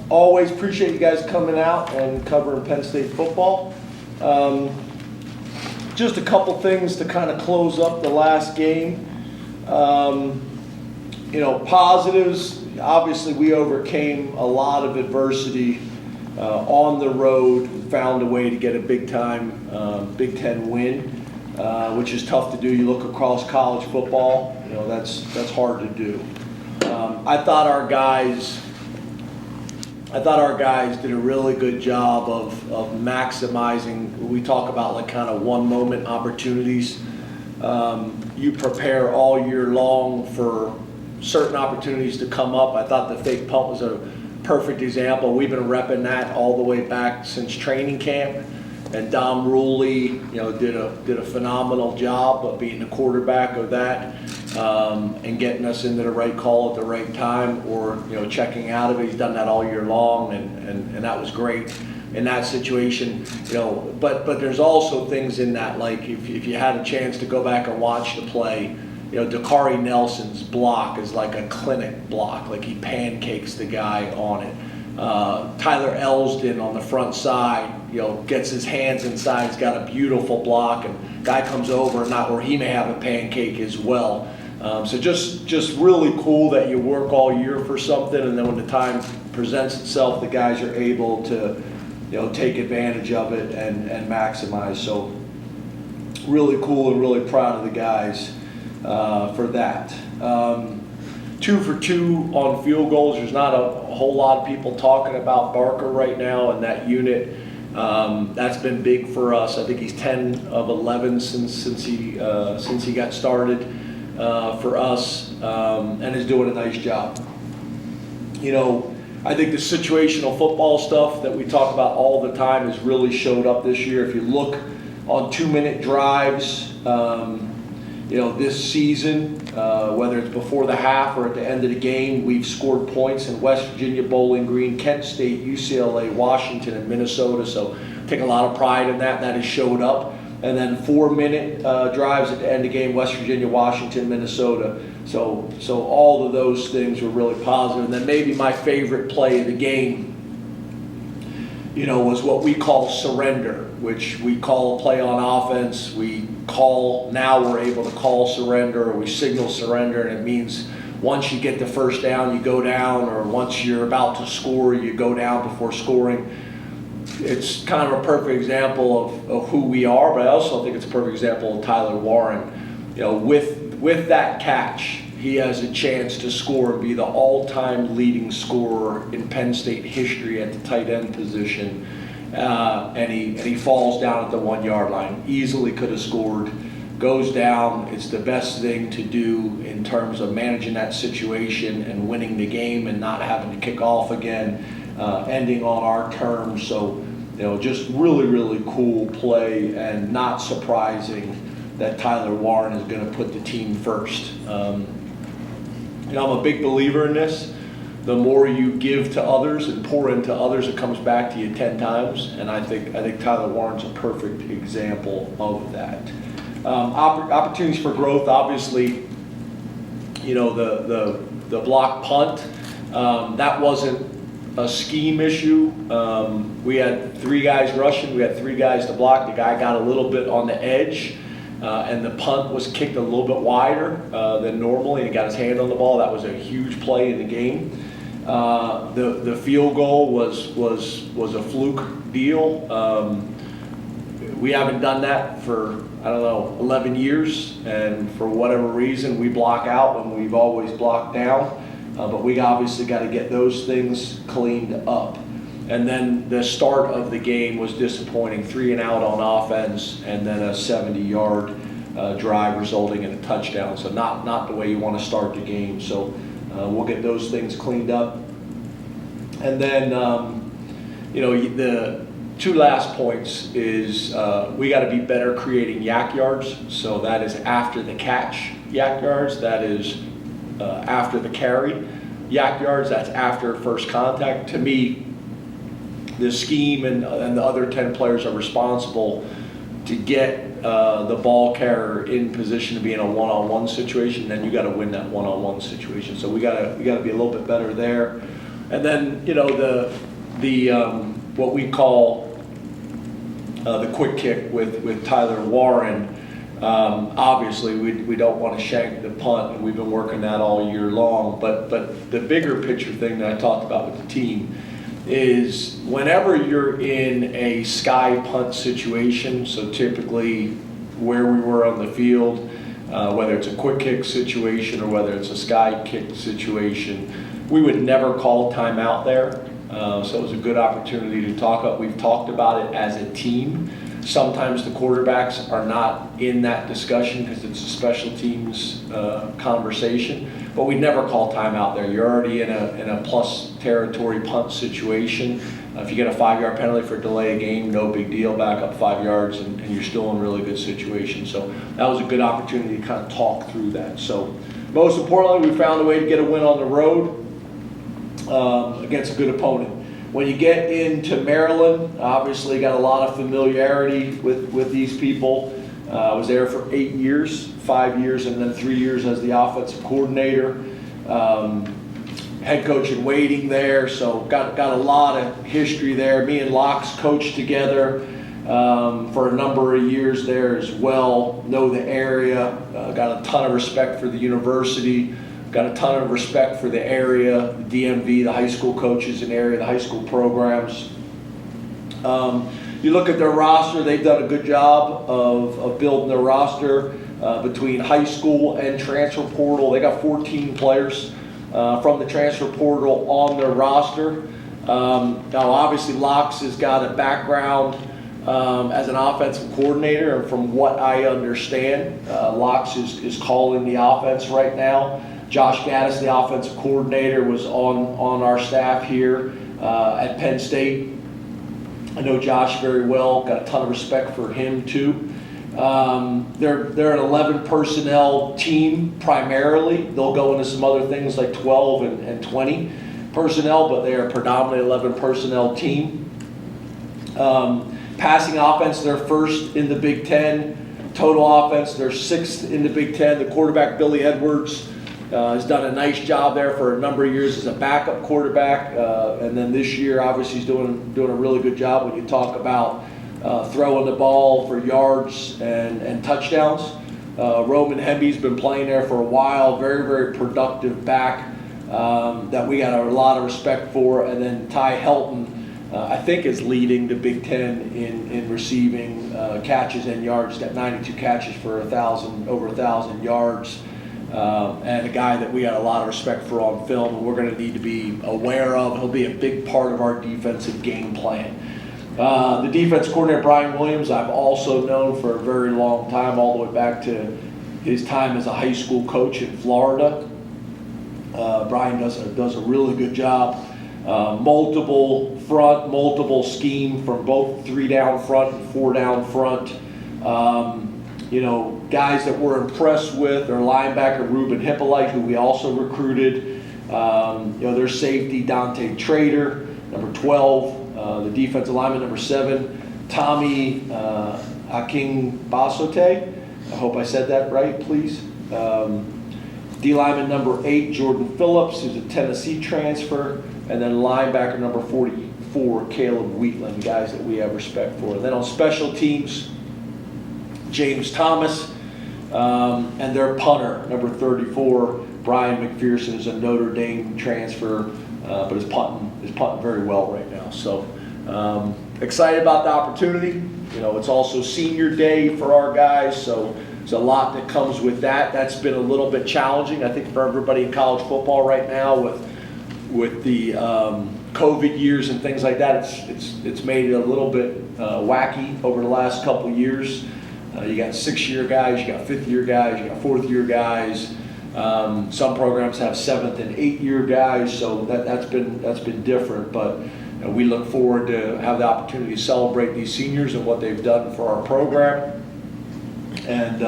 Always appreciate you guys coming out and covering Penn State football. Just a couple things to kind of close up the last game. Positives, obviously we overcame a lot of adversity on the road, found a way to get a big time Big Ten win, which is tough to do. You look across college football, that's hard to do. I thought our guys did a really good job of maximizing. We talk about like kind of one moment opportunities. You prepare all year long for certain opportunities to come up. I thought the fake punt was a perfect example. We've been repping that all the way back since training camp, and Dom Ruley, did a phenomenal job of being the quarterback of that, and getting us into the right call at the right time, or checking out of it. He's done that all year long, and that was great in that situation. But there's also things in that, like if you had a chance to go back and watch the play, Dakari Nelson's block is like a clinic block, like he pancakes the guy on it. Tyler Elsdon on the front side, gets his hands inside, he's got a beautiful block, and guy comes over, or he may have a pancake as well. So just really cool that you work all year for something, and then when the time presents itself, the guys are able to take advantage of it and maximize. So really cool, and really proud of the guys for that. 2 for 2 on field goals. There's not a whole lot of people talking about Barker right now and that unit. That's been big for us. I think he's 10 of 11 since he got started for us, and is doing a nice job. I think the situational football stuff that we talk about all the time has really showed up this year. If you look on 2-minute drives, this season, whether it's before the half or at the end of the game, we've scored points in West Virginia, Bowling Green, Kent State, UCLA, Washington, and Minnesota. So take a lot of pride in that. That has showed up. And then 4-minute drives at the end of the game, West Virginia, Washington, Minnesota. So all of those things were really positive. And then maybe my favorite play of the game, was what we call surrender, which we call a play on offense. Now we're able to call surrender, or we signal surrender, and it means once you get the first down, you go down, or once you're about to score, you go down before scoring. It's kind of a perfect example of who we are, but I also think it's a perfect example of Tyler Warren. With that catch, he has a chance to score and be the all-time leading scorer in Penn State history at the tight end position. And he falls down at the 1-yard line. Easily could have scored. Goes down. It's the best thing to do in terms of managing that situation and winning the game and not having to kick off again, ending on our terms. So, just really, really cool play, and not surprising that Tyler Warren is going to put the team first. I'm a big believer in this. The more you give to others and pour into others, it comes back to you 10 times. And I think Tyler Warren's a perfect example of that. Opportunities for growth, obviously, the block punt, that wasn't a scheme issue. We had 3 guys rushing, we had 3 guys to block. The guy got a little bit on the edge, and the punt was kicked a little bit wider than normally, and he got his hand on the ball. That was a huge play in the game. The field goal was a fluke deal. We haven't done that for 11 years, and for whatever reason we block out when we've always blocked down, but we obviously got to get those things cleaned up. And then the start of the game was disappointing. 3 and out on offense, and then a 70-yard drive resulting in a touchdown. So not the way you want to start the game. So we'll get those things cleaned up. And then the 2 last points is we got to be better creating yak yards. So that is after the catch yak yards. That is after the carry yak yards. That's after first contact. To me, the scheme and the other 10 players are responsible to get the ball carrier in position to be in a one-on-one situation. Then you got to win that one-on-one situation. So we got to be a little bit better there. And then, you know, the what we call the quick kick with Tyler Warren. Obviously, we don't want to shank the punt, and we've been working that all year long. But the bigger picture thing that I talked about with the team is whenever you're in a sky punt situation, so typically where we were on the field, whether it's a quick kick situation or whether it's a sky kick situation, we would never call timeout there. So it was a good opportunity to talk up. We've talked about it as a team. Sometimes the quarterbacks are not in that discussion because it's a special teams conversation, but we never call timeout there. You're already in a plus territory punt situation. If you get a 5-yard penalty for delay a game, no big deal, back up 5 yards and you're still in a really good situation. So that was a good opportunity to kind of talk through that. So most importantly, we found a way to get a win on the road against a good opponent. When you get into Maryland, obviously got a lot of familiarity with these people. I was there for 8 years, 5 years, and then 3 years as the offensive coordinator. Head coach in waiting there, so got a lot of history there. Me and Locks coached together for a number of years there as well. Know the area, got a ton of respect for the university. Got a ton of respect for the area, the DMV, the high school coaches in the area, the high school programs. You look at their roster, they've done a good job of building their roster between high school and transfer portal. They got 14 players from the transfer portal on their roster. Now obviously Locks has got a background as an offensive coordinator, and from what I understand, Locks is calling the offense right now. Josh Gaddis, the offensive coordinator, was on our staff here at Penn State. I know Josh very well, got a ton of respect for him too. They're an 11 personnel team primarily. They'll go into some other things like 12 and 20 personnel, but they are predominantly 11 personnel team. Passing offense, they're first in the Big Ten. Total offense, they're sixth in the Big Ten. The quarterback, Billy Edwards, has done a nice job there for a number of years as a backup quarterback, and then this year obviously he's doing a really good job when you talk about throwing the ball for yards and touchdowns. Roman Hemby's been playing there for a while, very, very productive back that we got a lot of respect for. And then Ty Helton, I think, is leading the Big Ten in receiving catches and yards. Got 92 catches for over 1,000 yards. And a guy that we got a lot of respect for on film, and we're going to need to be aware of. He'll be a big part of our defensive game plan. The defense coordinator, Brian Williams, I've also known for a very long time, all the way back to his time as a high school coach in Florida. Brian does a really good job. Multiple front, multiple scheme from both 3 down front and 4 down front. You know, guys that we're impressed with, their linebacker Ruben Hippolyte, who we also recruited. You know, their safety Dante Trader, number 12. The defensive lineman, number 7, Tommy Aking Basote. I hope I said that right, please. D lineman number 8, Jordan Phillips, who's a Tennessee transfer. And then linebacker number 44, Caleb Wheatland, guys that we have respect for. And then on special teams, James Thomas, and their punter, number 34, Brian McPherson, is a Notre Dame transfer, but is punting very well right now. So excited about the opportunity. You know, it's also senior day for our guys, so there's a lot that comes with that. That's been a little bit challenging, I think, for everybody in college football right now with the COVID years and things like that. It's made it a little bit wacky over the last couple of years. You got 6-year guys, you got 5th-year guys, you got 4th-year guys. Some programs have 7th and 8-year guys, so that's been different. But we look forward to have the opportunity to celebrate these seniors and what they've done for our program. And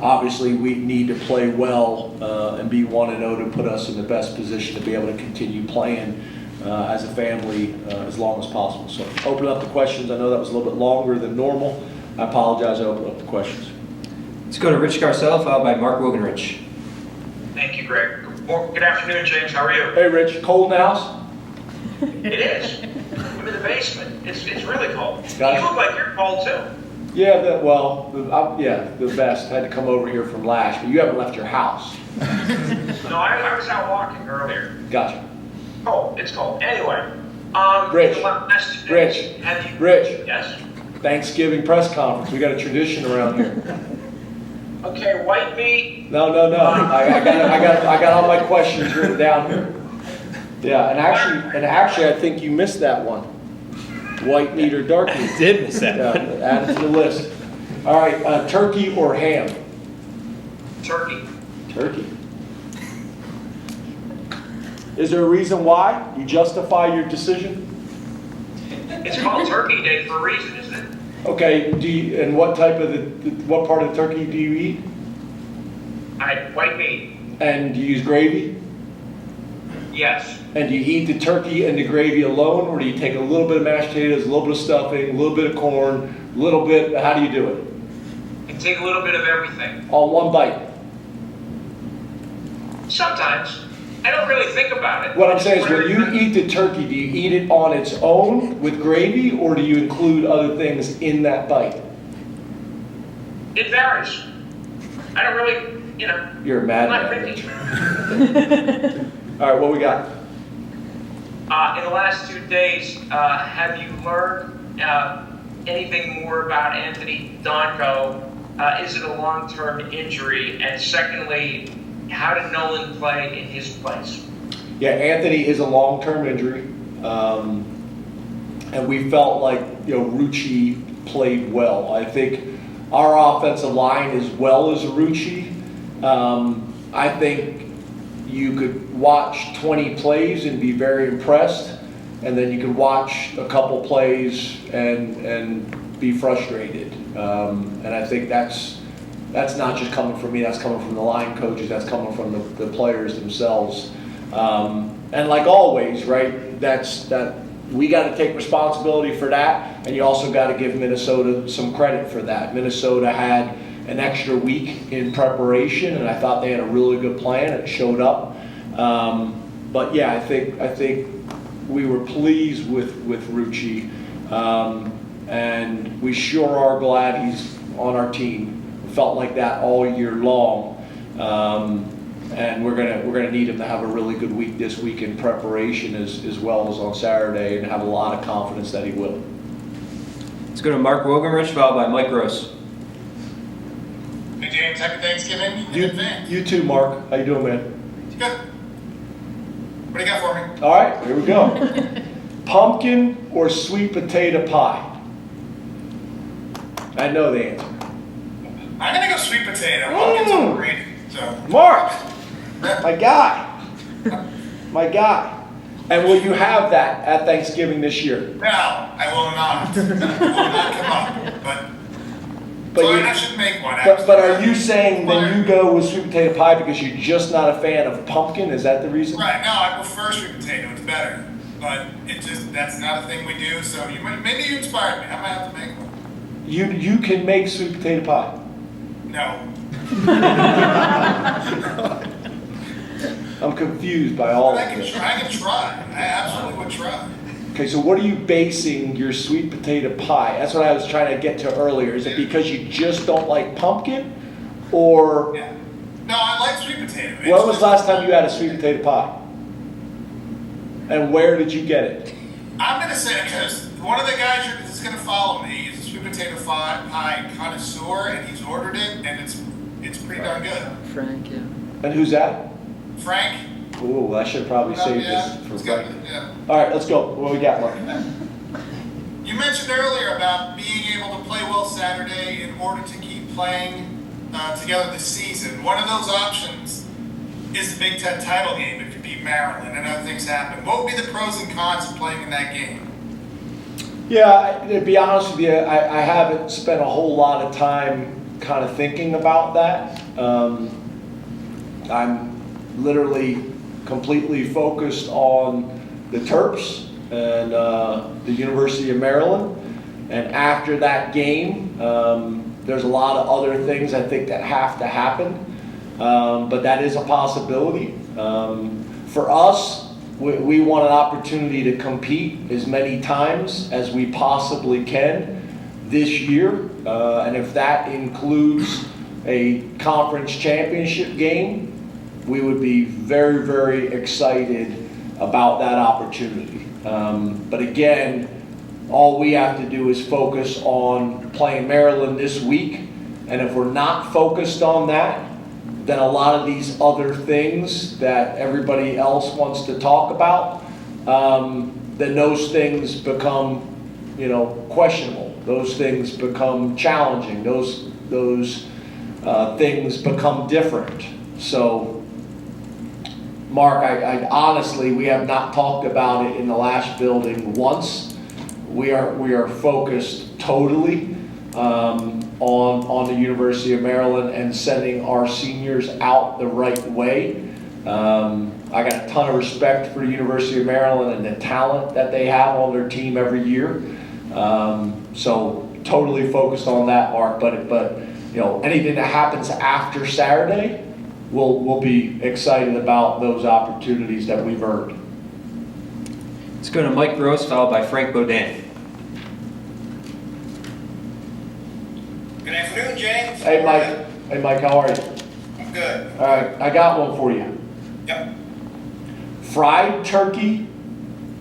obviously, we need to play well and be 1-0 to put us in the best position to be able to continue playing as a family as long as possible. So, open up the questions. I know that was a little bit longer than normal. I apologize. I opened up the questions. Let's go to Rich Garcelle, followed by Mark Wogenrich. Thank you, Greg. Good afternoon, James. How are you? Hey, Rich. Cold in the house? It is. I'm in the basement. It's really cold. Gotcha. You look like you're cold too. Yeah, the vest had to come over here from Lash, but you haven't left your house. No, I was out walking earlier. Gotcha. Cold. It's cold. Anyway, Rich. the last 2 Rich. days, have you? Rich. Yes. Thanksgiving press conference. We got a tradition around here. Okay, white meat. No. I got all my questions written down here. Yeah, and actually, I think you missed that one. White meat or dark meat? Did miss that Yeah, one. add it to the list. All right, turkey or ham? Turkey. Turkey. Is there a reason why? You justify your decision? It's called Turkey Day for a reason, isn't it? Okay, and what type of what part of the turkey do you eat? White meat. And do you use gravy? Yes. And do you eat the turkey and the gravy alone, or do you take a little bit of mashed potatoes, a little bit of stuffing, a little bit of corn, a little bit, how do you do it? You take a little bit of everything. All one bite? Sometimes. I don't really think about it. What I'm saying is when you eat the turkey, do you eat it on its own with gravy, or do you include other things in that bite? It varies. I don't really, You're a I'm madman. not picky. All right, what we got? In the last 2 days, have you learned anything more about Anthony Donko? Is it a long-term injury? And secondly, how did Nolan play in his place? Yeah, Anthony is a long-term injury, and we felt like Rucci played well. I think our offensive line as well as Rucci. I think you could watch 20 plays and be very impressed, and then you could watch a couple plays and be frustrated. And I think that's not just coming from me, that's coming from the line coaches, that's coming from the players themselves. And like always, right, that we got to take responsibility for that, and you also got to give Minnesota some credit for that. Minnesota had an extra week in preparation, and I thought they had a really good plan. It showed up. But yeah, I think we were pleased with Rucci, and we sure are glad he's on our team. Felt like that all year long, and we're gonna need him to have a really good week this week in preparation as well as on Saturday, and have a lot of confidence that he will. Let's go to Mark Wogenrich, followed by Mike Gross. Hey James, happy Thanksgiving in advance. You too, Mark. How you doing, man? Good. What do you got for me? All right, here we go. Pumpkin or sweet potato pie? I know the answer. I'm gonna go sweet potato. Pumpkin's overrated. So Mark, my guy. My guy. And will you have that at Thanksgiving this year? no, I will not. It will not come up. But So you- I should make one. But are you saying then you go with sweet potato pie because you're just not a fan of pumpkin? Is that the reason? Right? No, I prefer sweet potato. It's better. But that's not a thing we do. So maybe you inspired me. I might have to make one. You can make sweet potato pie. No. I'm confused by all But of I this. can try. I absolutely would try. Okay, so what are you basing your sweet potato pie? That's what I was trying to get to earlier. Is it because you just don't like pumpkin, or Yeah. No, I like sweet potato. when was the last time you had a sweet potato pie? And where did you get it? I'm gonna say because one of the guys that's gonna follow me is a sweet potato pie connoisseur, and he's ordered it, and it's pretty darn good. Frank, yeah. And who's that? Frank. Ooh, I should probably save Yeah, this for it's good. Frank. Yeah. All right, let's go. What we got, Mark? You mentioned earlier about being able to play well Saturday in order to keep playing together this season. One of those options is the Big Ten title game if you beat Maryland and other things happen. What would be the pros and cons of playing in that game? Yeah, to be honest with you, I haven't spent a whole lot of time kind of thinking about that. I'm literally completely focused on the Terps and the University of Maryland. And after that game, there's a lot of other things I think that have to happen. But that is a possibility. For us, we want an opportunity to compete as many times as we possibly can this year. And if that includes a conference championship game, we would be very, very excited about that opportunity. But again, all we have to do is focus on playing Maryland this week. And if we're not focused on that, then a lot of these other things that everybody else wants to talk about, then those things become, questionable. Those things become challenging. Those things become different. So, Mark, I honestly, we have not talked about it in the last building once. We are focused totally on the University of Maryland and sending our seniors out the right way. I got a ton of respect for the University of Maryland and the talent that they have on their team every year. So totally focused on that, Mark. But anything that happens after Saturday, we'll be excited about those opportunities that we've earned. Let's go to Mike Gross, followed by Frank Bodin. Good afternoon, James. Hey, Mike. Hey, Mike, how are you? I'm good. All right, I got one for you. Yep. Fried turkey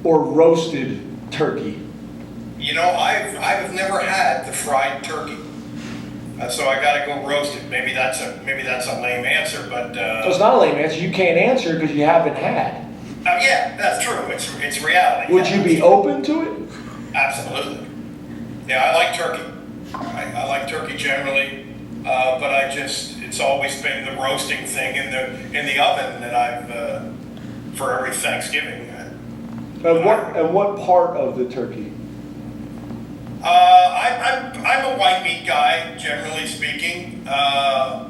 or roasted turkey? I've never had the fried turkey, so I got to go roasted. Maybe that's a lame answer, but So it's not a lame answer. You can't answer because you haven't had. yeah, that's true. It's reality. Would you be open to it? Absolutely. Yeah, I like turkey. I like turkey generally, but it's always been the roasting thing in the oven that I've for every Thanksgiving. And what part of the turkey? I'm a white meat guy, generally speaking. Yeah,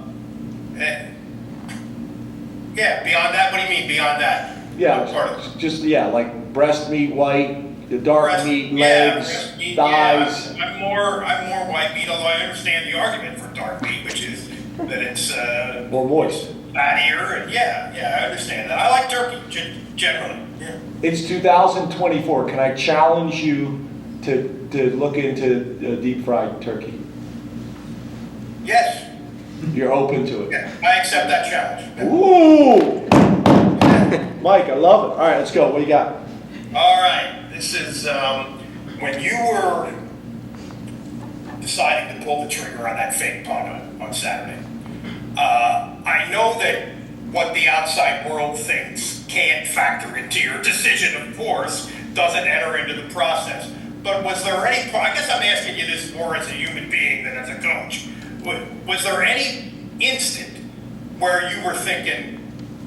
beyond that, what do you mean beyond that? Yeah, What part of it? just like breast meat, white, the dark Breast- meat, yeah, legs, breast meat, thighs. yeah. I'm more white meat, although I understand the argument for dark meat, which is that it's More moist. fattier, and I understand that. I like turkey generally. Yeah. It's 2024. Can I challenge you to look into deep fried turkey? Yes, You're open to it. yeah, I accept that challenge. Ooh! Mike, I love it. All right, let's go. What do you got? All right, this is when you were deciding to pull the trigger on that fake punt on Saturday. I know that what the outside world thinks can't factor into your decision, of course, doesn't enter into the process. But was there any, I guess I'm asking you this more as a human being than as a coach. Was there any instant where you were thinking,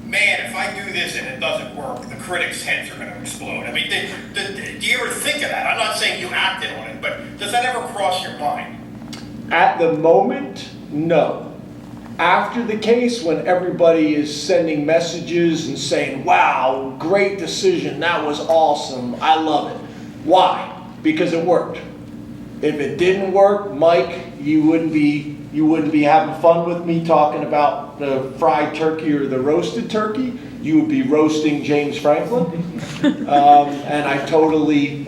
man, if I do this and it doesn't work, the critics' heads are going to explode? I mean, do you ever think of that? I'm not saying you acted on it, but does that ever cross your mind? At the moment, no. After the case, when everybody is sending messages and saying, wow, great decision, that was awesome, I love it. Why? Because it worked. If it didn't work, Mike, you wouldn't be having fun with me talking about the fried turkey or the roasted turkey. You would be roasting James Franklin. And I totally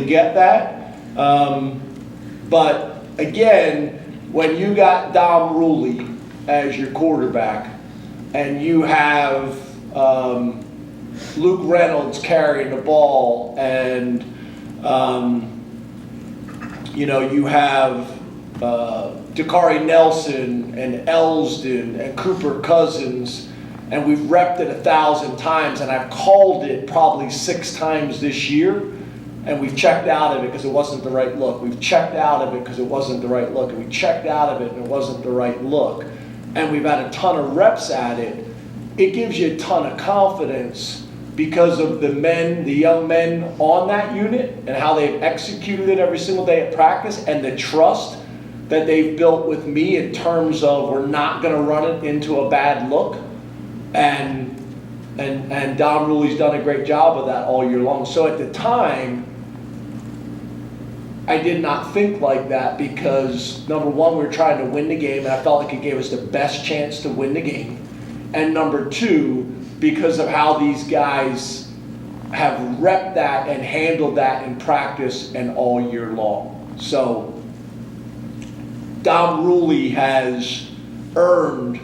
get that. But again, when you got Dom Ruley as your quarterback and you have Luke Reynolds carrying the ball and you have Dakari Nelson and Elsden and Cooper Cousins, and we've repped it 1,000 times, and I've called it probably 6 times this year, and we've checked out of it because it wasn't the right look. We've checked out of it because it wasn't the right look, and we checked out of it and it wasn't the right look, and we've had a ton of reps at it. It gives you a ton of confidence because of the young men on that unit and how they've executed it every single day at practice and the trust that they've built with me in terms of we're not going to run it into a bad look. And Don Ruley's done a great job of that all year long. So at the time, I did not think like that because, number one, we were trying to win the game, and I felt like it gave us the best chance to win the game. And number two, because of how these guys have repped that and handled that in practice and all year long. So Dom Rulli has earned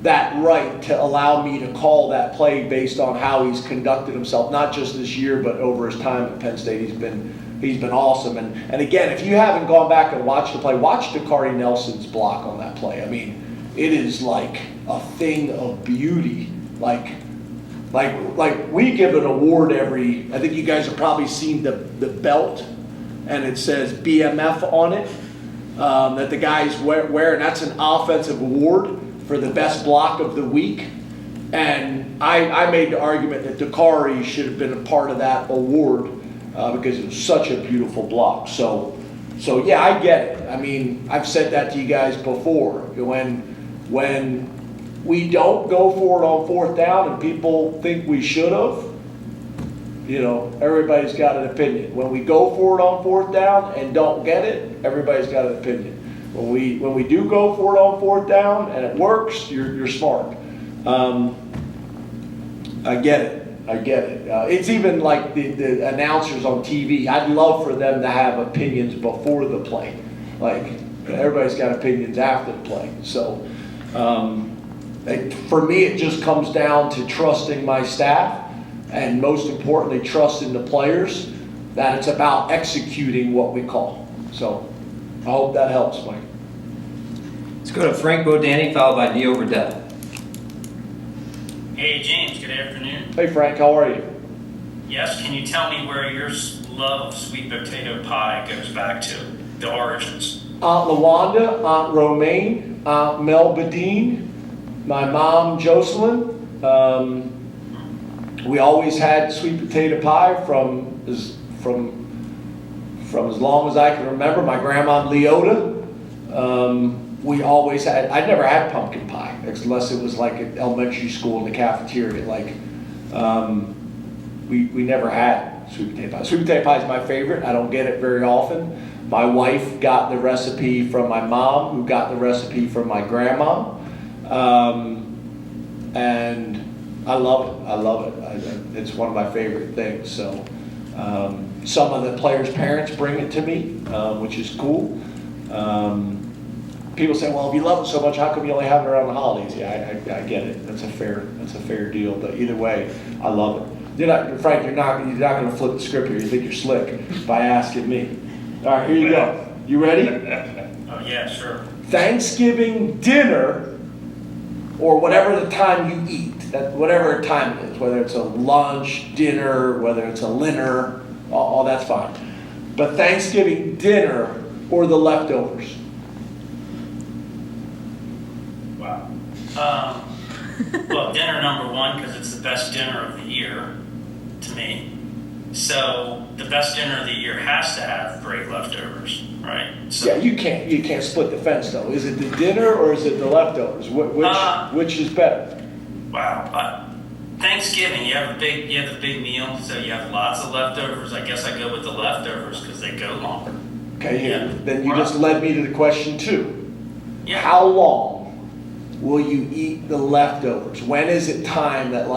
that right to allow me to call that play based on how he's conducted himself, not just this year, but over his time at Penn State. He's been awesome. And again, if you haven't gone back and watched the play, watch Dakari Nelson's block on that play. I mean, it is like a thing of beauty. Like we give an award every, I think you guys have probably seen the belt, and it says BMF on it, that the guys wear, and that's an offensive award for the best block of the week. And I made the argument that Dakari should have been a part of that award because it was such a beautiful block. So yeah, I get it. I mean, I've said that to you guys before. When we don't go for it on fourth down and people think we should have, you know, everybody's got an opinion. When we go for it on fourth down and don't get it, everybody's got an opinion. When we do go for it on fourth down and it works, you're smart. I get it. It's even like the announcers on TV. I'd love for them to have opinions before the play. Like, everybody's got opinions after the play. So for me, it just comes down to trusting my staff, and most importantly, trusting the players, that it's about executing what we call. So I hope that helps, Mike. Let's go to Frank Bodani, followed by Neo Verdell. Hey James, good afternoon. Hey Frank, how are you? Yes, can you tell me where your love of sweet potato pie goes back to, the origins? Aunt Lawanda, Aunt Romaine, Aunt Mel Badine, my mom Jocelyn. We always had sweet potato pie from as long as I can remember. My grandma Leota. We always had. I never had pumpkin pie unless it was like at elementary school in the cafeteria. Like we never had sweet potato pie. Sweet potato pie is my favorite. I don't get it very often. My wife got the recipe from my mom, who got the recipe from my grandma, and I love it. It's one of my favorite things. So some of the players' parents bring it to me, which is cool. People say, "Well, if you love it so much, how come you only have it around the holidays?" Yeah, I get it. That's a fair deal. But either way, I love it. Frank, you're not going to flip the script here. You think you're slick by asking me. All right, here you go. You ready? Oh yeah, sure. Thanksgiving dinner, or whatever the time you eat, whatever time it is, whether it's a lunch, dinner, whether it's a dinner, all that's fine. But Thanksgiving dinner or the leftovers? Wow. Well, dinner number one, because it's the best dinner of the year to me. So the best dinner of the year has to have great leftovers, right? So, Yeah, you can't split the fence though. Is it the dinner or is it the leftovers? Which is better? Wow. Thanksgiving, you have a big meal, so you have lots of leftovers. I guess I go with the leftovers because they go longer. Okay, Yeah. then you just led me to the question 2. Yeah. How long will you eat the leftovers? When is it time that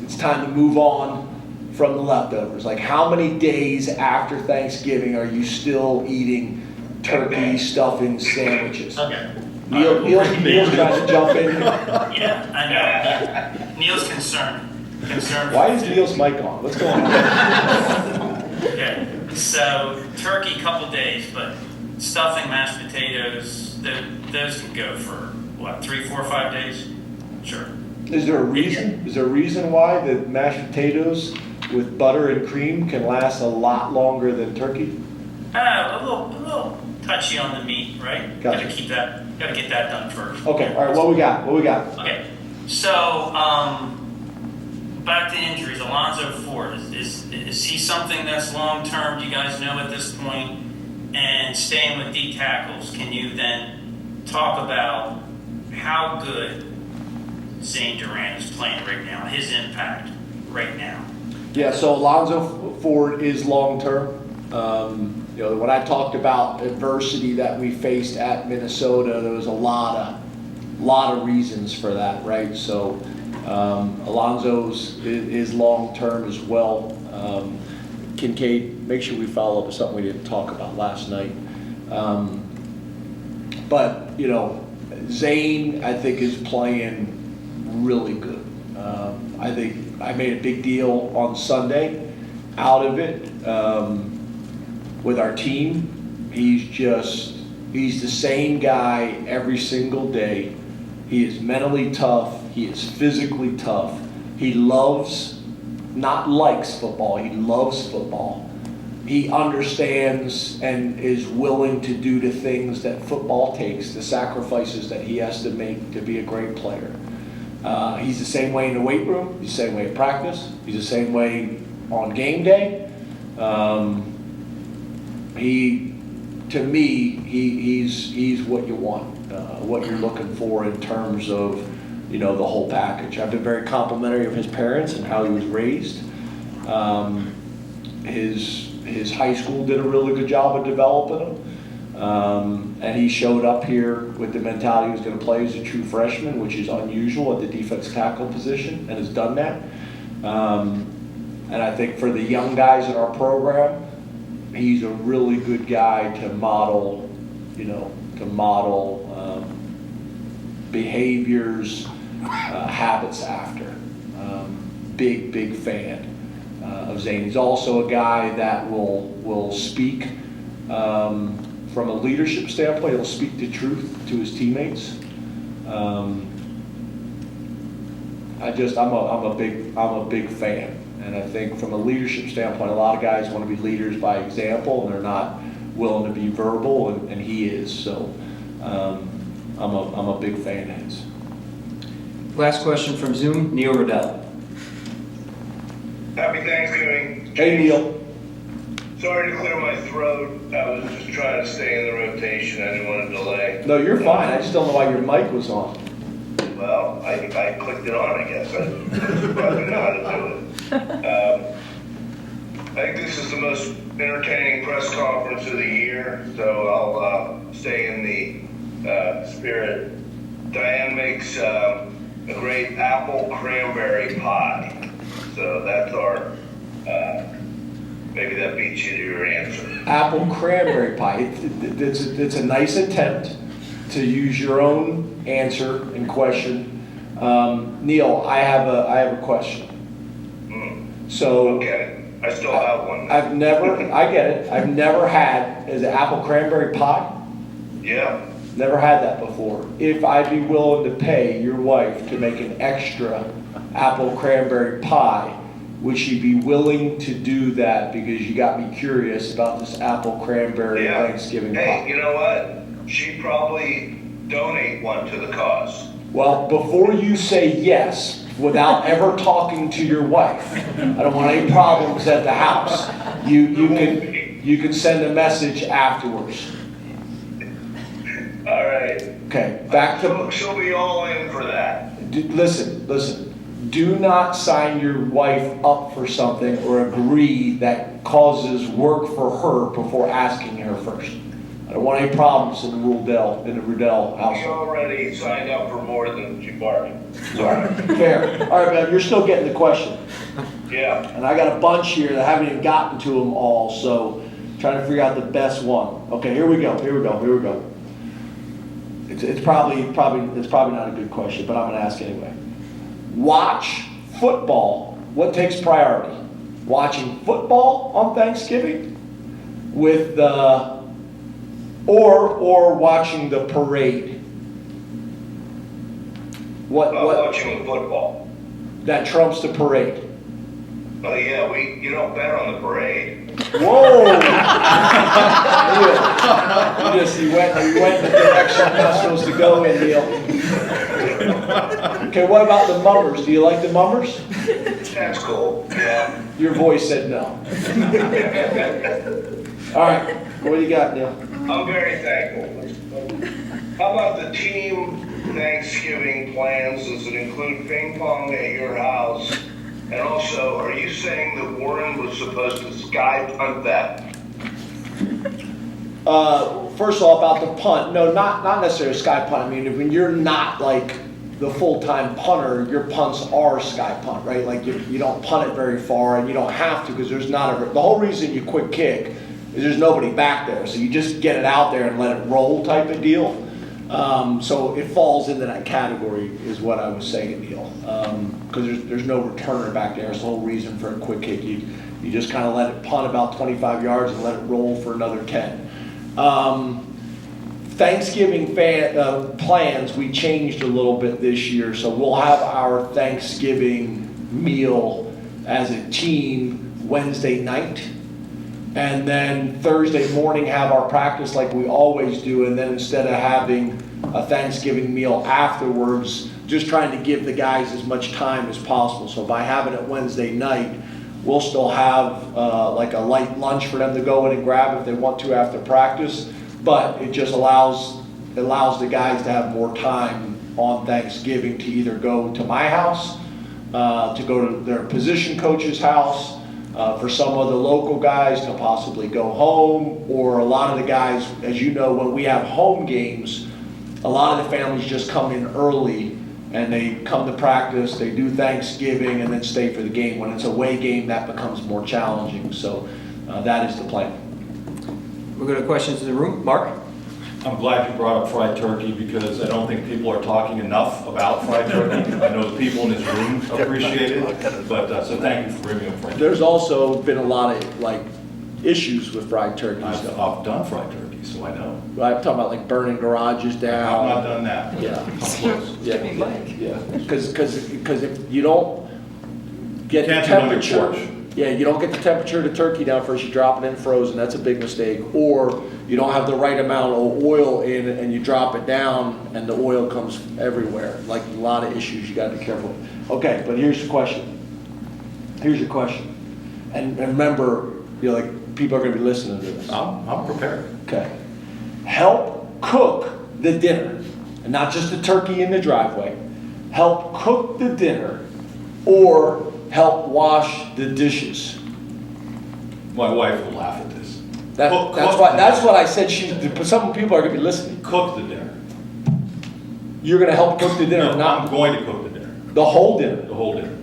it's time to move on from the leftovers? Like, how many days after Thanksgiving are you still eating turkey stuffing sandwiches? Okay. Neil's trying to jump in here. Yeah, I know. Neil's concerned. Why is Neil's mic on? What's going on? Okay, so turkey, couple days, but stuffing, mashed potatoes, those can go for, what, 3, 4, 5 days? Sure. Is there a reason? Is there a reason why the mashed potatoes with butter and cream can last a lot longer than turkey? A little touchy on the meat, right? Gotcha. Gotta get that done first. Okay, all right, what we got? Okay, so, back to injuries. Alonzo Ford, is he something that's long-term? Do you guys know at this point? And staying with D tackles, can you then talk about how good Zane Durant is playing right now, his impact right now? Yeah, so Alonzo Ford is long-term. When I talked about adversity that we faced at Minnesota, there was a lot of reasons for that, right? So Alonzo's is long-term as well. Kincaid, make sure we follow up with something we didn't talk about last night. But, you know, Zane, I think, is playing really good. I think I made a big deal on Sunday out of it with our team. He's the same guy every single day. He is mentally tough. He is physically tough. He loves, not likes football, he loves football. He understands and is willing to do the things that football takes, the sacrifices that he has to make to be a great player. He's the same way in the weight room. He's the same way at practice. He's the same way on game day. To me, he's what you want, what you're looking for in terms of, you know, the whole package. I've been very complimentary of his parents and how he was raised. His high school did a really good job of developing him. And he showed up here with the mentality he was going to play as a true freshman, which is unusual at the defense tackle position, and has done that. And I think for the young guys in our program, he's a really good guy to model, behaviors, habits after. Big fan of Zane. He's also a guy that will speak from a leadership standpoint. He'll speak the truth to his teammates. I'm a big fan. And I think from a leadership standpoint, a lot of guys want to be leaders by example, and they're not willing to be verbal, and he is. So I'm a big fan of his. Last question from Zoom, Neil Riddell. Happy Thanksgiving. Hey, Neil. Sorry to clear my throat. I was just trying to stay in the rotation. I didn't want to delay. No, you're fine. I just don't know why your mic was on. Well, I clicked it on, I guess. I probably know how to do it. I think this is the most entertaining press conference of the year, so I'll stay in the spirit. Diane makes a great apple cranberry pie. So that's our, maybe that beats you to your answer. Apple cranberry pie. It's a nice attempt to use your own answer and question. Neil, I have a question. So Okay, I still have one. I get it. I've never had, is it apple cranberry pie? Yeah. Never had that before. If I'd be willing to pay your wife to make an extra apple cranberry pie, would she be willing to do that because you got me curious about this apple cranberry Thanksgiving pie? Hey, you know what? She'd probably donate one to the cause. Well, before you say yes, without ever talking to your wife, I don't want any problems at the house. You can send a message afterwards. All right. Okay, back to. She'll be all in for that. Listen. Do not sign your wife up for something or agree that causes work for her before asking her first. I don't want any problems in the Riddell She household. already signed up for more than she bargained. All right, fair. All right, man, you're still getting the question. Yeah. And I got a bunch here that I haven't even gotten to them all, so trying to figure out the best one. Okay, here we go. It's probably not a good question, but I'm going to ask anyway. Watch football. What takes priority? Watching football on Thanksgiving or watching the parade? What Watching the football. that trumps the parade? Oh yeah, you don't bet on the parade. Whoa! You went in the direction you're not supposed to go in, Neil. Okay, what about the mummers? Do you like the mummers? That's cool. Yeah. Your voice said no. All right, what do you got, Neil? I'm very thankful. How about the team Thanksgiving plans? Does it include ping pong at your house? And also, are you saying that Warren was supposed to sky punt that? First of all, about the punt. No, not necessarily a sky punt. I mean, when you're not like the full-time punter, your punts are sky punt, right? Like you don't punt it very far, and you don't have to because there's not the whole reason you quick kick is there's nobody back there, so you just get it out there and let it roll type of deal. So it falls into that category is what I was saying, Neil, because there's no returner back there. It's the whole reason for a quick kick. You just kind of let it punt about 25 yards and let it roll for another 10. Thanksgiving plans, we changed a little bit this year, so we'll have our Thanksgiving meal as a team Wednesday night, and then Thursday morning have our practice like we always do, and then instead of having a Thanksgiving meal afterwards, just trying to give the guys as much time as possible. So by having it Wednesday night, we'll still have like a light lunch for them to go in and grab if they want to after practice. But it just allows the guys to have more time on Thanksgiving to either go to my house, to go to their position coach's house, for some of the local guys to possibly go home, or a lot of the guys, as you know, when we have home games, a lot of the families just come in early and they come to practice, they do Thanksgiving, and then stay for the game. When it's a away game, that becomes more challenging. So that is the plan. We'll go to questions in the room. Mark? I'm glad you brought up fried turkey because I don't think people are talking enough about fried turkey. I know the people in this room appreciate it, but so thank you for bringing up fried turkey. There's also been a lot of issues with fried turkey I've stuff. done fried turkey, so I know. I'm talking about burning garages down. I've not done that. Yeah. I'm close. Yeah. Because if you don't get the Can't do it on your temperature. porch. Yeah, you don't get the temperature of the turkey down first, you drop it in frozen, that's a big mistake. Or you don't have the right amount of oil in it and you drop it down and the oil comes everywhere. Like a lot of issues you gotta be careful with. Okay, but here's your question. And remember, people are gonna be listening to this. I'm prepared. Okay. Help cook the dinner, and not just the turkey in the driveway. Help cook the dinner, or help wash the dishes. My wife will laugh at this. That's what I said. Some people are going to be listening. Cook the dinner. You're going to help cook the dinner, No, I'm going to cook the dinner. The whole dinner. The whole dinner.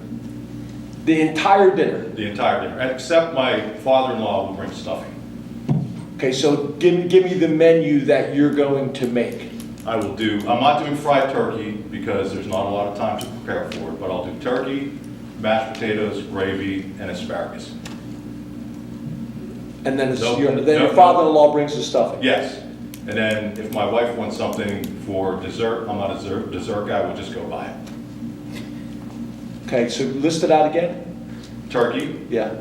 The entire dinner. The entire dinner. Except my father-in-law will bring stuffing. Okay, so give me the menu that you're going to make. I'm not doing fried turkey because there's not a lot of time to prepare for it, but I'll do turkey, mashed potatoes, gravy, and asparagus. And then Nope. your father-in-law brings the stuffing. Yes. And then if my wife wants something for dessert, I'm not a dessert guy, we'll just go buy it. Okay, so list it out again. Turkey, Yeah.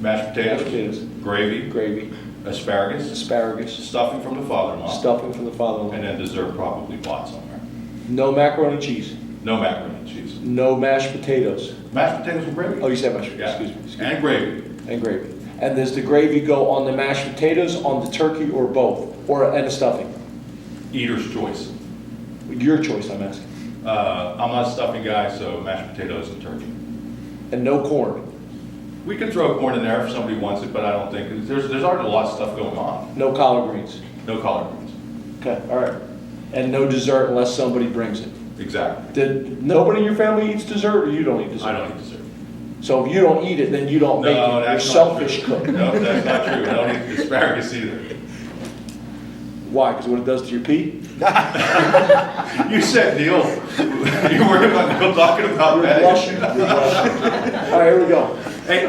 mashed potatoes, gravy, asparagus, stuffing from the father-in-law, stuffing from the father-in-law. and then dessert probably bought somewhere. No macaroni and cheese. No macaroni and cheese. No mashed potatoes. Mashed potatoes and gravy. Oh, you said mashed potatoes. Yeah. Excuse me. And gravy. And gravy. And does the gravy go on the mashed potatoes, on the turkey, or both? And the stuffing? Eater's choice. Your choice, I'm asking. I'm not a stuffing guy, so mashed potatoes and turkey. And no corn? We can throw corn in there if somebody wants it, but I don't think, there's already a lot of stuff going on. No collard greens? No collard greens. Okay, all right. And no dessert unless somebody brings it? Exactly. Nobody in your family eats dessert, or you don't eat dessert? I don't eat dessert. So if you don't eat it, then you don't make it. No, You're that's not selfish true. cook. No, that's not true. I don't eat asparagus either. Why? Because what it does to your pee? You said, Neil, you worried about Neil talking about You're that? blushing. You're blushing. All right, here we go. Hey,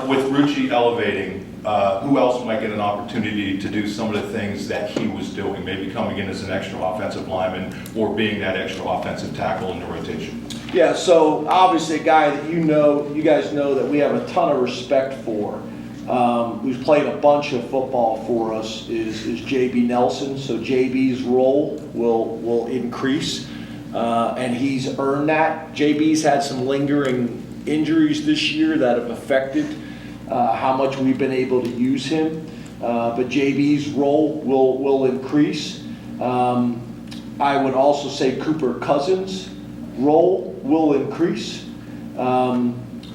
with Rucci elevating, who else might get an opportunity to do some of the things that he was doing? Maybe coming in as an extra offensive lineman or being that extra offensive tackle in the rotation? Yeah, so obviously a guy that you guys know that we have a ton of respect for, who's played a bunch of football for us, is JB Nelson. So JB's role will increase, and he's earned that. JB's had some lingering injuries this year that have affected how much we've been able to use him, but JB's role will increase. I would also say Cooper Cousins' role will increase.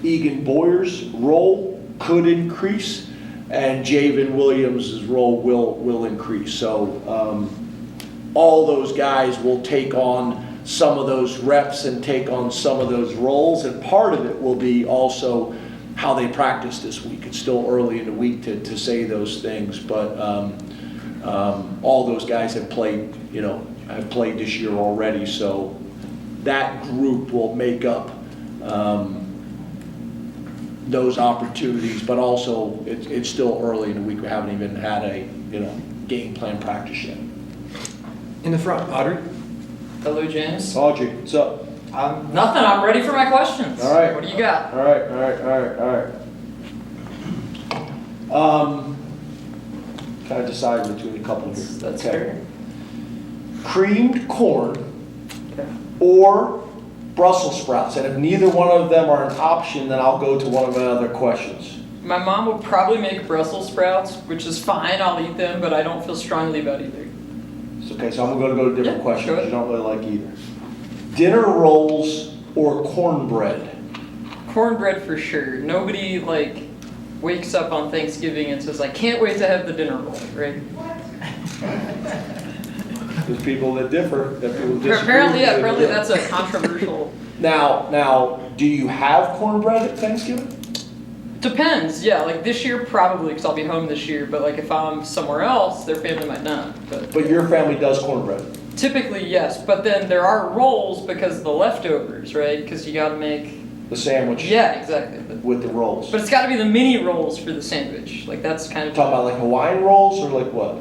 Egan Boyer's role could increase, and Javen Williams' role will increase. So all those guys will take on some of those reps and take on some of those roles. And part of it will be also how they practice this week. It's still early in the week to say those things, but all those guys have played, have played this year already. So that group will make up those opportunities, but also it's still early in the week. We haven't even had a game plan practice yet. In the front, Audrey. Hello, James. Audrey, what's up? Nothing. I'm ready for my questions. All right. What do you got? All right. Kind of decide between a couple here. That's fair. Creamed corn Okay. or Brussels sprouts, and if neither one of them are an option, then I'll go to one of my other questions. My mom will probably make Brussels sprouts, which is fine. I'll eat them, but I don't feel strongly about either. It's okay, so I'm going to go to different Yeah, questions. go ahead. You don't really like either. Dinner rolls or cornbread? Cornbread for sure. Nobody wakes up on Thanksgiving and says, "I can't wait to have the dinner roll," right? There's people that differ. That people disagree. Apparently that's a controversial. Now, do you have cornbread at Thanksgiving? Depends. Yeah, this year probably because I'll be home this year. But if I'm somewhere else, their family might not. But your family does cornbread. Typically, yes. But then there are rolls because of the leftovers, right? Because you got to make. The sandwich. Yeah, exactly. With the rolls. But it's got to be the mini rolls for the sandwich. That's kind of. Talking about Hawaiian rolls or what?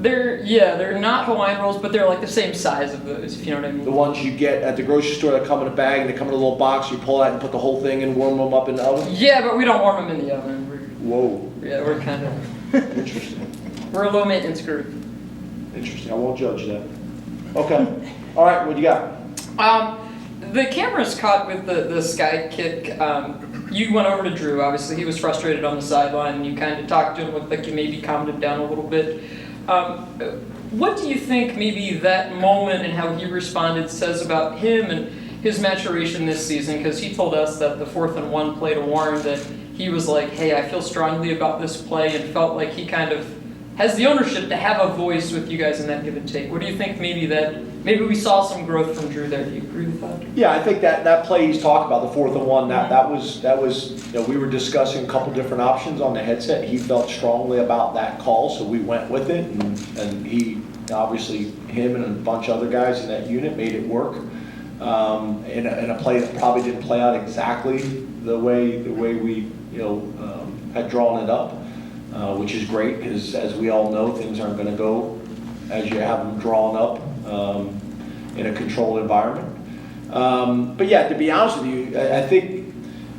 They're not Hawaiian rolls, but they're the same size of those, if you know what I mean. The ones you get at the grocery store that come in a bag and they come in a little box, you pull out and put the whole thing and warm them up in the oven? Yeah, but we don't warm them in the oven. Whoa. We're kind of. Interesting. We're a low maintenance group. Interesting. I won't judge that. Okay. All right, what do you got? The cameras caught with the sky kick. You went over to Drew, obviously. He was frustrated on the sideline, and you kind of talked to him, looked like you maybe calmed him down a little bit. What do you think maybe that moment and how he responded says about him and his maturation this season? Because he told us that the 4th and 1 play to Warren, that he was like, "Hey, I feel strongly about this play," and felt like he kind of has the ownership to have a voice with you guys in that give and take. What do you think maybe we saw some growth from Drew there? Do you agree with that? Yeah, I think that play he's talked about, the 4th and 1, that was we were discussing a couple different options on the headset. He felt strongly about that call, so we went with it, and he obviously, him and a bunch of other guys in that unit made it work. In a play that probably didn't play out exactly the way we had drawn it up, which is great because, as we all know, things aren't going to go as you have them drawn up in a controlled environment. But yeah, to be honest with you, I think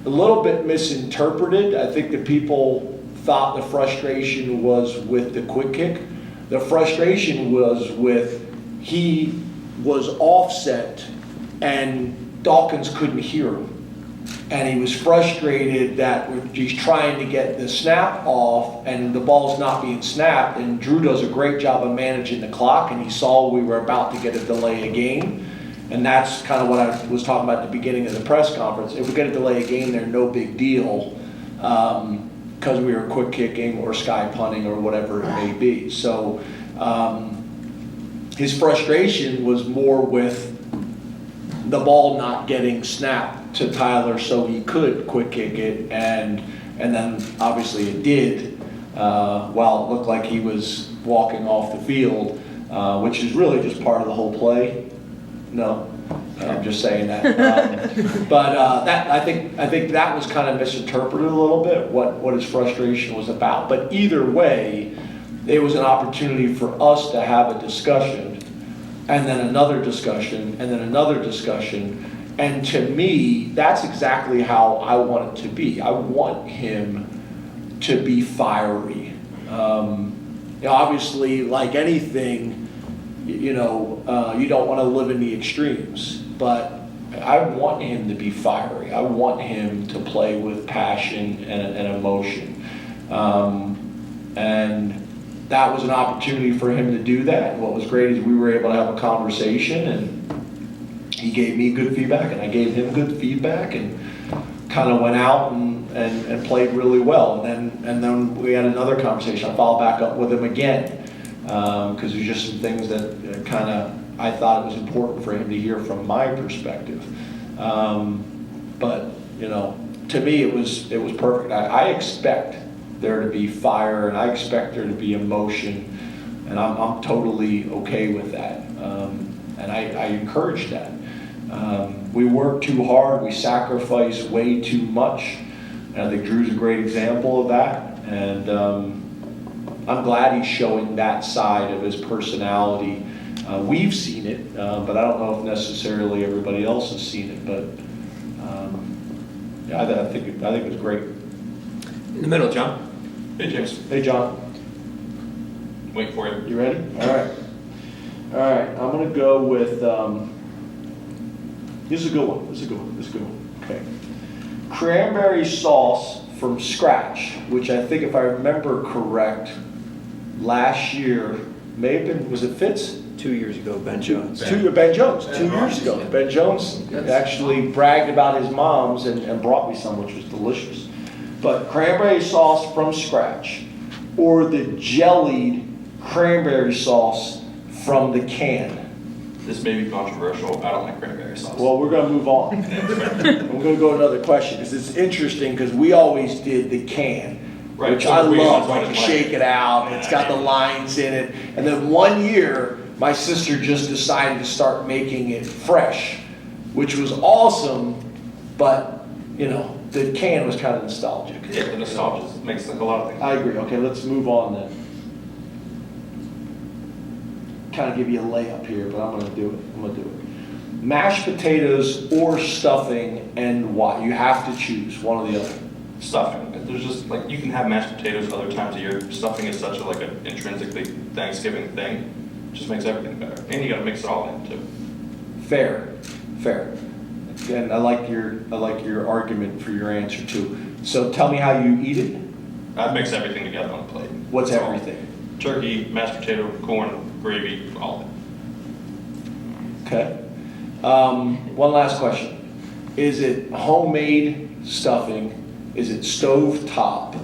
a little bit misinterpreted. I think the people thought the frustration was with the quick kick. The frustration was with he was offset and Dawkins couldn't hear him. And he was frustrated that he's trying to get the snap off and the ball's not being snapped. And Drew does a great job of managing the clock, and he saw we were about to get a delay of game. And that's kind of what I was talking about at the beginning of the press conference. If we get a delay of game, they're no big deal because we were quick kicking or sky punting or whatever it may be. So his frustration was more with the ball not getting snapped to Tyler so he could quick kick it, and then obviously it did while it looked like he was walking off the field, which is really just part of the whole play. No, I'm just saying that. But that I think that was kind of misinterpreted a little bit what his frustration was about. But either way, it was an opportunity for us to have a discussion, and then another discussion, and then another discussion. And to me, that's exactly how I want it to be. I want him to be fiery. Obviously, like anything, you don't want to live in the extremes. But I want him to be fiery. I want him to play with passion and emotion. And that was an opportunity for him to do that. And what was great is we were able to have a conversation, and he gave me good feedback, and I gave him good feedback, and kind of went out and played really well. And then we had another conversation. I followed back up with him again because there's just some things that kind of I thought it was important for him to hear from my perspective. But, you know, to me, it was perfect. I expect there to be fire, and I expect there to be emotion, and I'm totally okay with that. And I encourage that. We work too hard, we sacrifice way too much, and I think Drew's a great example of that. And I'm glad he's showing that side of his personality. We've seen it, but I don't know if necessarily everybody else has seen it. But yeah, I think it was great. In the middle, John. Hey, James. Hey, John. Wait for it. You ready? All right. All right. I'm gonna go with. This is a good one. Okay. Cranberry sauce from scratch, which I think, if I remember correct, last year may have been. Was it Fitz? 2 years ago, Ben Jones. Ben Jones, 2 years ago. Ben Jones actually bragged about his mom's and brought me some, which was delicious. But cranberry sauce from scratch, or the jellied cranberry sauce from the can. This may be controversial. I don't like cranberry sauce. Well, we're going to move on. I'm going to go to another question, because it's interesting, because we always did the can, Right, which so I we love. always Like, you wanted shake like- it out, and it's got the lines in it. And then one year, my sister just decided to start making it fresh, which was awesome, but, you know, the can was kind of nostalgic. Yeah, the nostalgia makes like a lot of things. I agree. Okay, let's move on then. Kind of give you a layup here, but I'm going to do it. Mashed potatoes or stuffing, and why? You have to choose one or the other. Stuffing. There's just like, you can have mashed potatoes other times of year. Stuffing is such a like an intrinsically Thanksgiving thing. It just makes everything better. And you got to mix it all in too. Fair. And I like your argument for your answer too. So tell me how you eat it. I mix everything together on a plate. What's That's all. everything? Turkey, mashed potato, corn, gravy, all of it. Okay. One last question. Is it homemade stuffing? Is it stove top?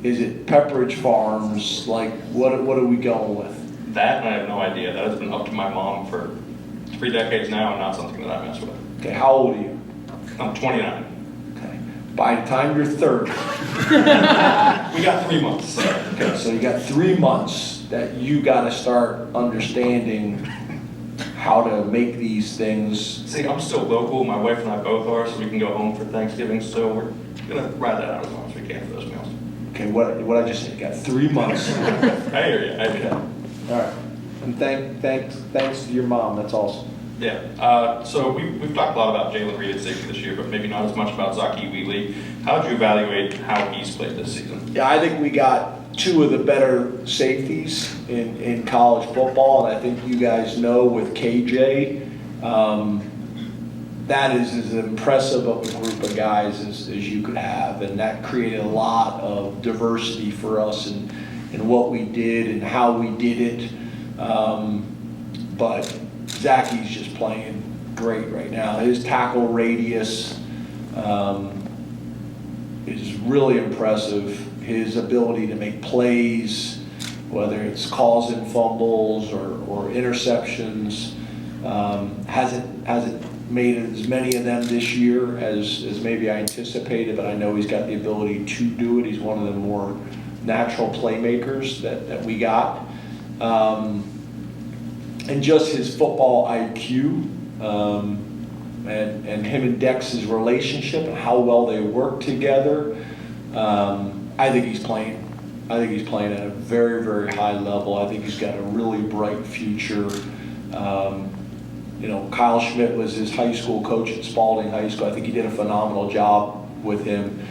Is it Pepperidge Farms? Like, what are we going with? That I have no idea. That has been up to my mom for 3 decades now, and not something that I mess with. Okay, how old are you? I'm 29. Okay. By the time you're 30, We got 3 months. So. okay, so you got 3 months that you got to start understanding how to make these things. See, I'm still local. My wife and I both are, so we can go home for Thanksgiving. So we're gonna ride that out as long as we can for those meals. Okay, what I just said, you got 3 months. I hear you. Okay. All right. And thanks to your mom. That's awesome. Yeah. So we've talked a lot about Jalen Reed at safety this year, but maybe not as much about Zaki Wheatley. How would you evaluate how he's played this season? Yeah, I think we got 2 of the better safeties in college football, and I think you guys know with KJ, that is as impressive of a group of guys as you could have, and that created a lot of diversity for us in what we did and how we did it. But Zaki's just playing great right now. His tackle radius is really impressive. His ability to make plays, whether it's calls and fumbles or interceptions, hasn't made as many of them this year as maybe I anticipated, but I know he's got the ability to do it. He's one of the more natural playmakers that we got. And just his football IQ, and him and Dex's relationship and how well they work together, I think he's playing. I think he's playing at a very, very high level. I think he's got a really bright future. Kyle Schmidt was his high school coach at Spalding High School. I think he did a phenomenal job with him.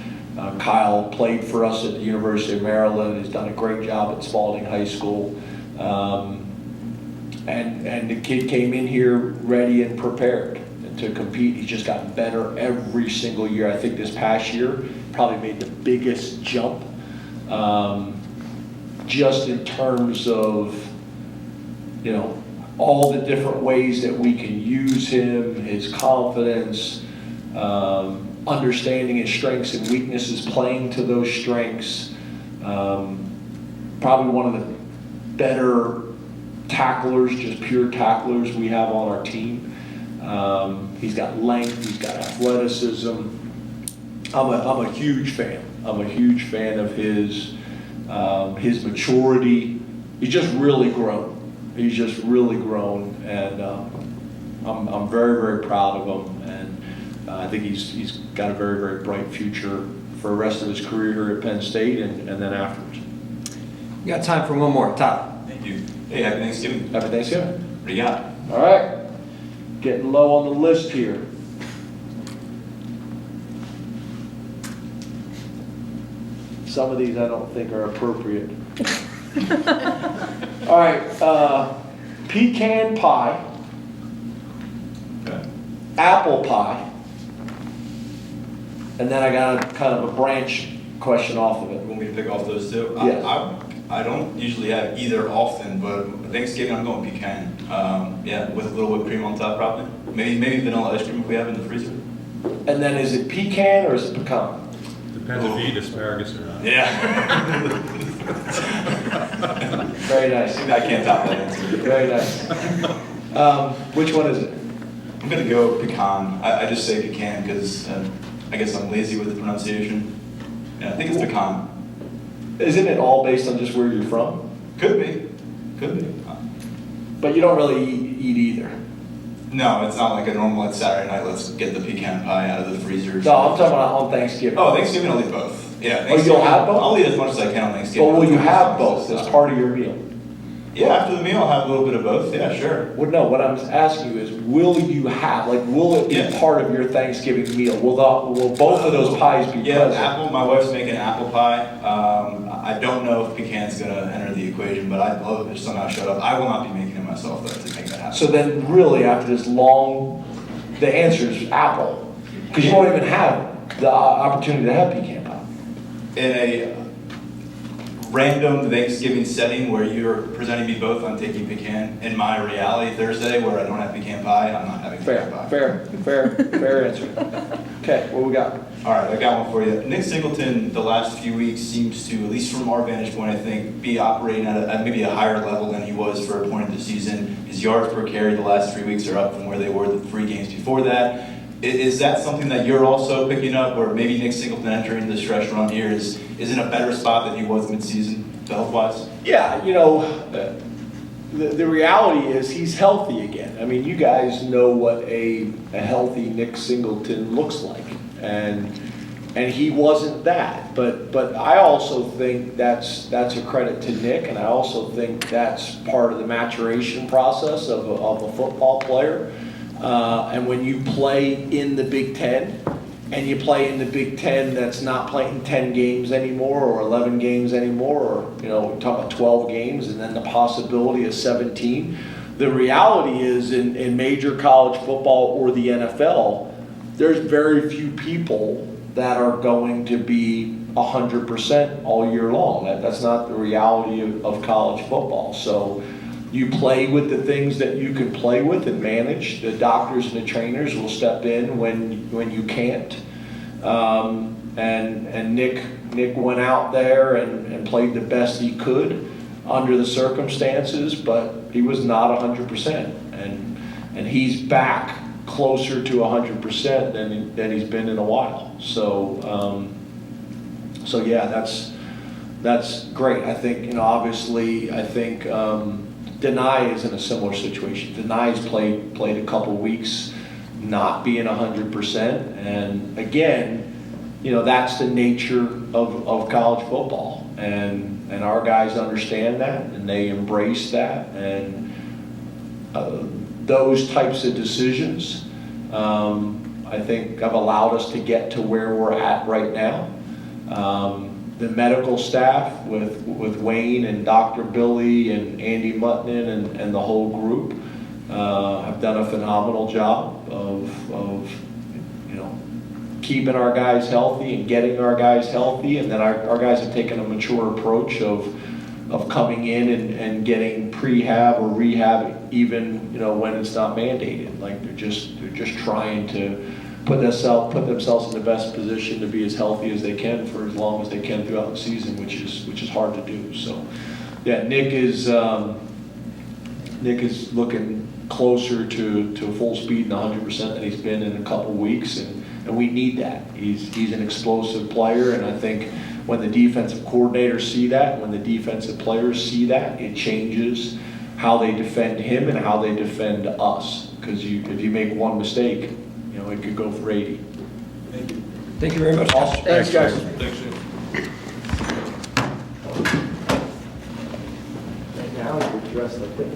Kyle played for us at the University of Maryland. He's done a great job at Spalding High School. And the kid came in here ready and prepared to compete. He's just gotten better every single year. I think this past year probably made the biggest jump, just in terms of, all the different ways that we can use him, his confidence, understanding his strengths and weaknesses, playing to those strengths. Probably one of the better tacklers, just pure tacklers we have on our team. He's got length, he's got athleticism. I'm a huge fan. I'm a huge fan of his maturity. He's just really grown. He's just really grown, and I'm very, very proud of him. And I think he's got a very, very bright future for the rest of his career here at Penn State and then afterwards. You got time for one more. Todd. Thank you. Hey, happy Thanksgiving. Happy Thanksgiving. What do you got? All right, getting low on the list here. Some of these I don't think are appropriate. All right, pecan pie, Okay. apple pie, and then I got a kind of a branch question off of it. You want me to pick off those two? Yes. I don't usually have either often, but Thanksgiving I'm going pecan. Yeah, with a little whipped cream on top probably. Maybe vanilla ice cream if we have it in the freezer. And then is it pecan or is it pecan? Depends if you eat asparagus or not. Yeah. Very nice. I can't top that answer. Very nice. Which one is it? I'm gonna go pecan. I just say pecan because I guess I'm lazy with the pronunciation. Yeah, I think it's pecan. Isn't it all based on just where you're from? Could be. Could be. But you don't really eat either. No, it's not like a normal, like Saturday night, let's get the pecan pie out of the freezer. No, I'm talking about on Thanksgiving. Oh, Thanksgiving I'll eat both. Yeah. Oh, you'll have both? I'll eat as much as I can on Thanksgiving. Or will you have both as part of your meal? Yeah, after the meal I'll have a little bit of both. Yeah, sure. Well, no, what I'm asking you is, will you have, like, will it be Yeah. part of your Thanksgiving meal? Will both of those pies be Yeah, present? apple. My wife's making apple pie. I don't know if pecan's gonna enter the equation, but I'd love if it somehow showed up. I will not be making it myself though to make that happen. So then really after this long, the answer is apple. Because you won't even have the opportunity to have pecan pie. In a random Thanksgiving setting where you're presenting me both, I'm taking pecan. In my reality Thursday where I don't have pecan pie, I'm not having pecan pie. Fair answer. Okay, what we got? All right, I got one for you. Nick Singleton, the last few weeks, seems to, at least from our vantage point, I think, be operating at maybe a higher level than he was for a point of the season. His yards per carry the last 3 weeks are up from where they were the 3 games before that. Is that something that you're also picking up, or maybe Nick Singleton entering the stretch run here is in a better spot than he was midseason, health-wise? Yeah, the reality is he's healthy again. I mean, you guys know what a healthy Nick Singleton looks like, and he wasn't that. But I also think that's a credit to Nick, and I also think that's part of the maturation process of a football player. And when you play in the Big Ten, and you play in the Big Ten that's not playing 10 games anymore or 11 games anymore, or, we're talking about 12 games and then the possibility of 17. The reality is in major college football or the NFL, there's very few people that are going to be 100% all year long. That's not the reality of college football. So you play with the things that you can play with and manage. The doctors and the trainers will step in when you can't. And Nick went out there and played the best he could under the circumstances, but he was not 100%. And he's back closer to 100% than he's been in a while. So yeah, that's great. I think, obviously, I think Denai is in a similar situation. Denai's played a couple weeks not being 100%, and again, that's the nature of college football, and our guys understand that and they embrace that, and those types of decisions I think have allowed us to get to where we're at right now. The medical staff with Wayne and Dr. Billy and Andy Mutton and the whole group have done a phenomenal job of keeping our guys healthy and getting our guys healthy, and then our guys have taken a mature approach of coming in and getting prehab or rehab even when it's not mandated. Like they're just trying to put themselves in the best position to be as healthy as they can for as long as they can throughout the season, which is hard to do. So yeah, Nick is Nick is looking closer to full speed and 100% than he's been in a couple weeks, and we need that. He's an explosive player, and I think when the defensive coordinators see that, when the defensive players see that, it changes how they defend him and how they defend us. Because if you make one mistake, you know, it could go for 80. Thank you. Thank you very much. Awesome. Thanks, guys. Right now, you're dressed like this.